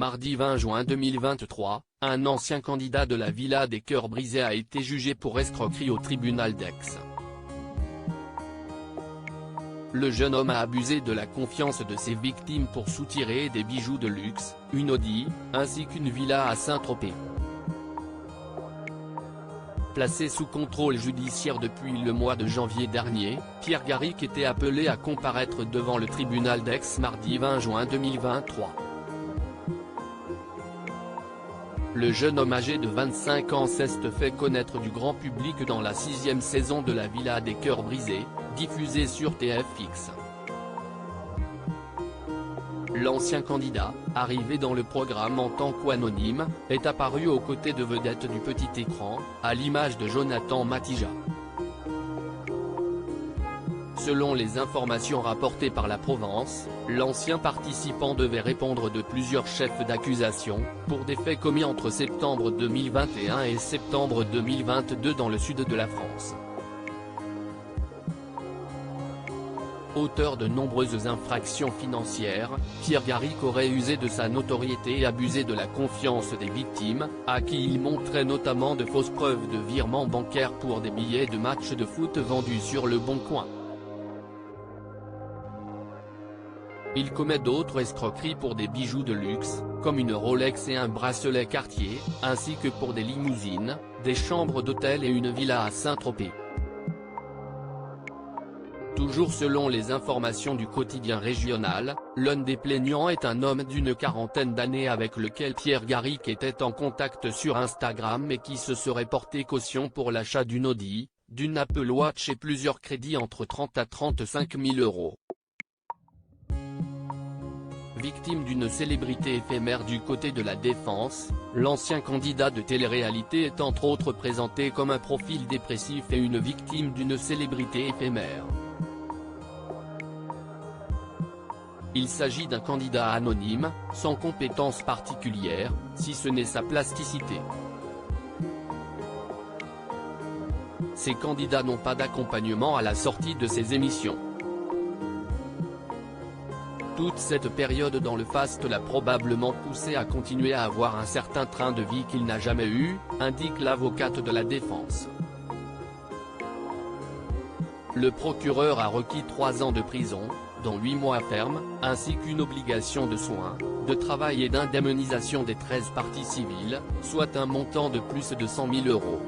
Mardi 20 juin 2023, un ancien candidat de la Villa des Cœurs Brisés a été jugé pour escroquerie au tribunal d'Aix. Le jeune homme a abusé de la confiance de ses victimes pour soutirer des bijoux de luxe, une Audi, ainsi qu'une villa à Saint-Tropez. Placé sous contrôle judiciaire depuis le mois de janvier dernier, Pierre Garric était appelé à comparaître devant le tribunal d'Aix mardi 20 juin 2023. Le jeune homme âgé de 25 ans s'est fait connaître du grand public dans la 6e saison de la Villa des Cœurs Brisés, diffusée sur TFX. L'ancien candidat, arrivé dans le programme en tant qu'anonyme, est apparu aux côtés de vedettes du petit écran, à l'image de Jonathan Matija. Selon les informations rapportées par la Provence, l'ancien participant devait répondre de plusieurs chefs d'accusation, pour des faits commis entre septembre 2021 et septembre 2022 dans le sud de la France. Auteur de nombreuses infractions financières, Pierre Garric aurait usé de sa notoriété et abusé de la confiance des victimes, à qui il montrait notamment de fausses preuves de virements bancaires pour des billets de matchs de foot vendus sur Le Bon Coin. Il commet d'autres escroqueries pour des bijoux de luxe, comme une Rolex et un bracelet Cartier, ainsi que pour des limousines, des chambres d'hôtel et une villa à Saint-Tropez. Toujours selon les informations du quotidien régional, l'un des plaignants est un homme d'une quarantaine d'années avec lequel Pierre Garric était en contact sur Instagram et qui se serait porté caution pour l'achat d'une Audi, d'une Apple Watch et plusieurs crédits entre 30 à 35 000 €. Victime d'une célébrité éphémère du côté de la défense, l'ancien candidat de télé-réalité est entre autres présenté comme un profil dépressif et une victime d'une célébrité éphémère. Il s'agit d'un candidat anonyme, sans compétences particulières, si ce n'est sa plasticité. Ces candidats n'ont pas d'accompagnement à la sortie de ces émissions. Toute cette période dans le faste l'a probablement poussé à continuer à avoir un certain train de vie qu'il n'a jamais eu, indique l'avocate de la défense. Le procureur a requis 3 ans de prison, dont 8 mois ferme, ainsi qu'une obligation de soins, de travail et d'indemnisation des 13 parties civiles, soit un montant de plus de 100 000 €.